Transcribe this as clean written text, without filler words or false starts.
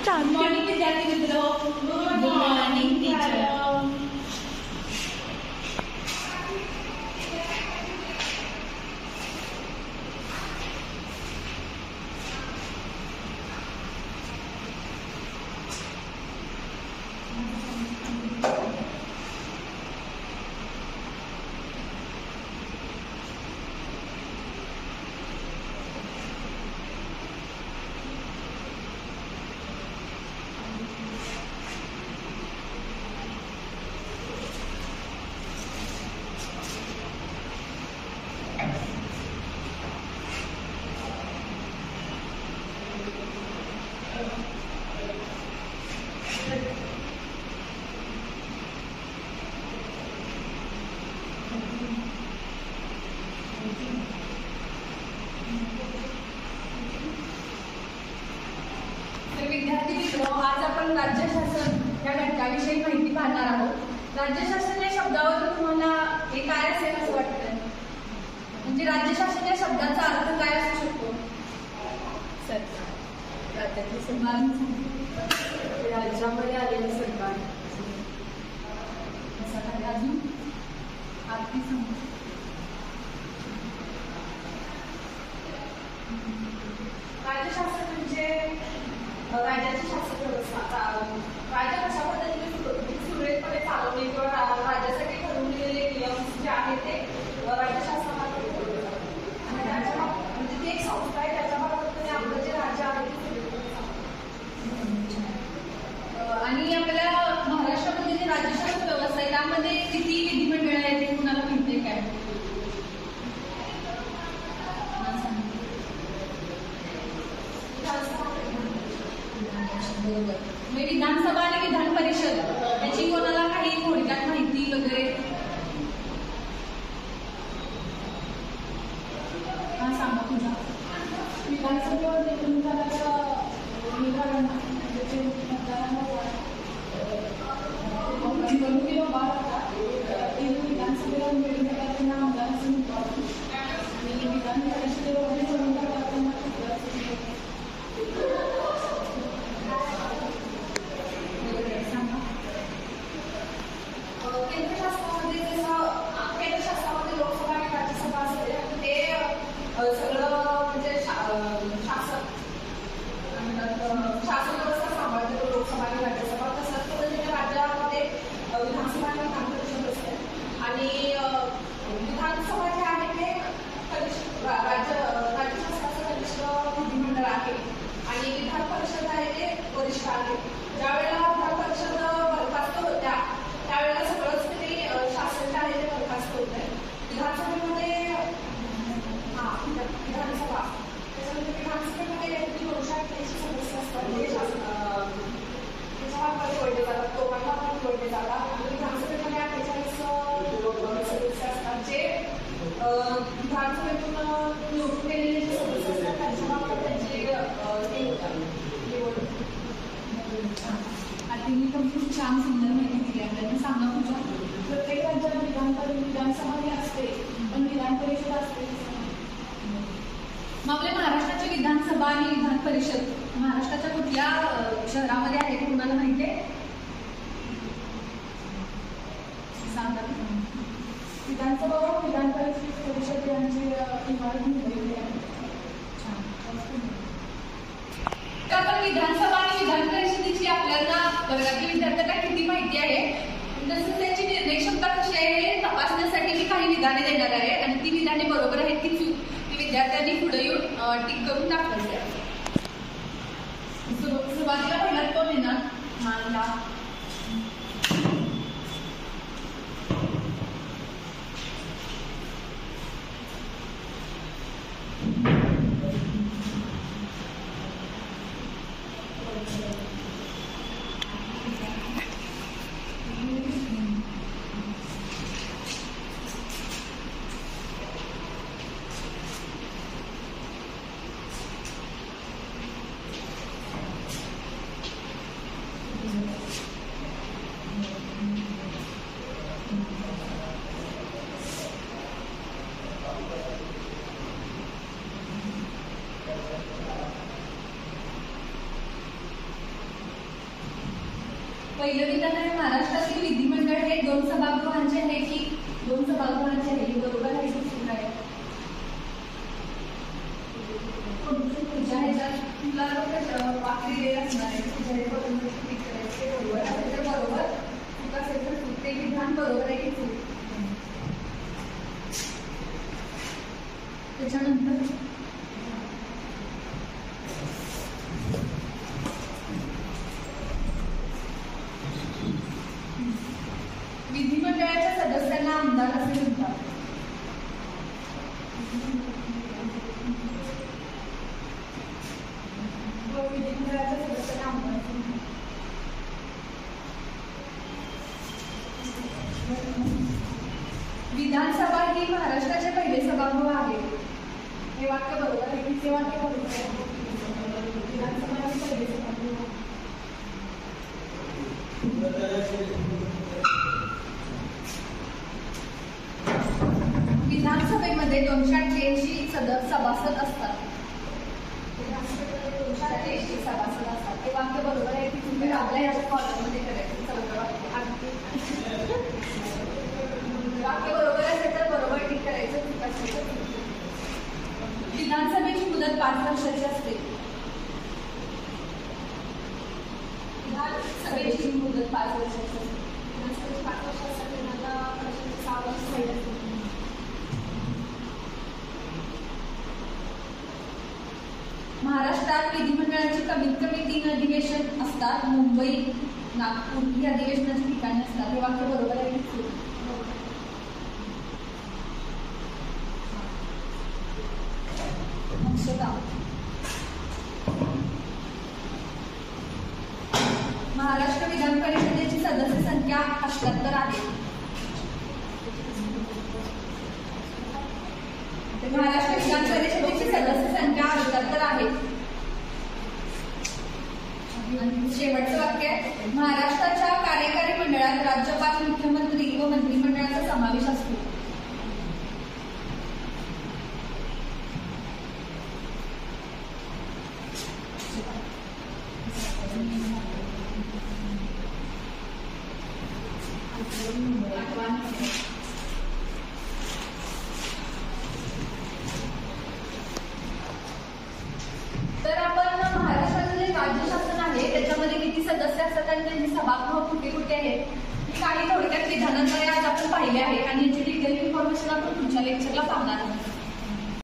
Morning विद्यार्थी मित्रों, good morning teacher. विद्यार्थी मित्रों, आज आपण राज्य शासन या घटकाविषयी माहिती पाहणार आहोत। राज्य शासन या शब्दावर तुम्हाला हे काय असेल असं वाटतं? म्हणजे राज्य शासन या शब्दाचा अर्थ काय असू शकतो? सरकार, राज्यातील सरकार, राज्यामध्ये आलेले सरकार, अजून आर्थिक समज, राज्य शासन म्हणजे राज्याची शासन व्यवस्था, राज्य कशा पद्धतीने सुरळीतपणे चालवणे किंवा राज्यासाठी ठरवून दिलेले नियम जे आहेत ते राज्य शासनाकडे ठेवले जातात आणि त्याच्या म्हणजे ती एक संस्था आहे, त्याच्या बाबतीत आपलं जे राज्य आहे आणि आपल्या महाराष्ट्रामध्ये जे राज्य शासन व्यवस्था आहे त्यामध्ये किती विधिमंडळ आहे ते कुणाला माहिती आहे काय? विधानसभा आणि विधान परिषद याची कोणाला काही थोडक्यात माहिती वगैरे सांगा तुझा? विधानसभेवर निवडणुकीला बाळ होता विधानसभेला निवडून करताना आमदारांचं आणि विधान परिषदेवर निवडून करताना केंद्र शासनामध्ये लोकसभा आणि राज्यसभा असते ते सगळं म्हणजे शासन व्यवस्था सांभाळते लोकसभा आणि राज्यसभा। तसंच पद्धतीने राज्यामध्ये विधानसभा आणि विधान परिषद असते आणि विधानसभा जे आहे ते राज्य शासनाचं कनिष्ठ विधिमंडळ आहे आणि विधान परिषद आहे ते वरिष्ठ आहे। ज्यावेळेला विधान परिषद बरखास्त होत्या त्यावेळेला सगळंच ते शासन जे आहे ते बरखास्त होत आहे। विधानसभेमध्ये विधानसभा त्याच्यामध्ये विधानसभेमध्ये 288 सदस्य असतात ते त्याच्यामार्फत निवडले जातात, दोघांना निवडले जातात आणि विधानसभेमध्ये 48 सदस्य असतात जे विधानसभेतून निवडून गेलेले जे सदस्य असतात त्यांच्यामार्फत त्यांची निवड आता मी पण खूप छान सुंदर माहिती दिली आपल्याला। सांगा तुझ्या? प्रत्येक राज्यात विधानसभा ही असते पण विधान परिषद असते। मग आपल्या महाराष्ट्राची विधानसभा आणि विधान परिषद महाराष्ट्राच्या कुठल्या शहरामध्ये आहे ते तुम्हाला माहिती आहे? सांगा। विधानसभा व विधान परिषद यांची इमारत मुंबईमध्ये आहे। आपण विधानसभा आणि विधान परिषदेची आपल्याला वर्गातील विद्यार्थ्यांना किती माहिती आहे तसंच त्याची निर्णय क्षमता कशी आहे हे तपासण्यासाठी मी काही विधाने देणार आहे आणि ती विधाने बरोबर आहेत की चूक ती विद्यार्थ्यांनी पुढे येऊन टिक करून दाखवायची आहे। सुरुवातीला पहिला कोण येणार? पहिलं विधान आहे, महाराष्ट्रातील विधिमंडळ हे 2 सभागृहांचे आहे की 2 सभागृहांचे आहे, बरोबर आहे की चूक आहे? तुझ्या ह्याच्यात तुला वाकडी दिलेली असणार आहे, तुझ्या ह्याच्यावर क्लिक करायचं, ते बरोबर असेल तर बरोबर, चूक असेल तर चूक. ते विधान बरोबर आहे की चूक? त्याच्यानंतर विधिमंडळाच्या सदस्यांना आमदार असे म्हणतात. विधिमंडळाच्या सदस्यांना आमदार असे म्हणतात. विधानसभा ही महाराष्ट्राचे पहिले सभागृह आहे. हे वाक्य बरोबर आहे की ते वाक्य बरोबर आहे? विधानसभा ही पहिले सभागृह. विधानसभेमध्ये 288 सभासद असतात. विधानसभेमध्ये 288 सभासद असतात. हे वाक्य बरोबर आहे की तुम्ही आपल्या याच्या कॉलममध्ये करायचं? चौथं वाक्य बरोबर असेल तर बरोबर टिक करायचं, चूक असेल तर चूक. विधानसभेची मुदत 5 वर्षाची असते. विधानसभेची मुदत 5 वर्षाची असते. विधानसभेची 5 वर्ष असतात. 6 वर्ष झाली. महाराष्ट्रात विधिमंडळाची कमीत कमी 3 अधिवेशन असतात. मुंबई, नागपूर ही अधिवेशनाची ठिकाणी असतात. हे वाक्य बरोबर आहे की चूक? महाराष्ट्र विधान परिषदेची सदस्य संख्या 78 आहे. महाराष्ट्र विधान परिषदेची सदस्य संख्या 78 आहे. शेवटचं वाक्य आहे, महाराष्ट्राच्या कार्यकारी मंडळात राज्यपाल, मुख्यमंत्री व मंत्रिमंडळाचा समावेश असतो. तर आपण महाराष्ट्राचं जे राज्य शासन आहे त्याच्यामध्ये किती सदस्य असतात आणि त्यांची सभागृह कुठे कुठे आहेत ही काही थोडक्यात विधानाद्वारे आज आपण पाहिले आहे आणि याची डिटेल इन्फॉर्मेशन आपण पुढच्या लेक्चरला पाहणार आहोत.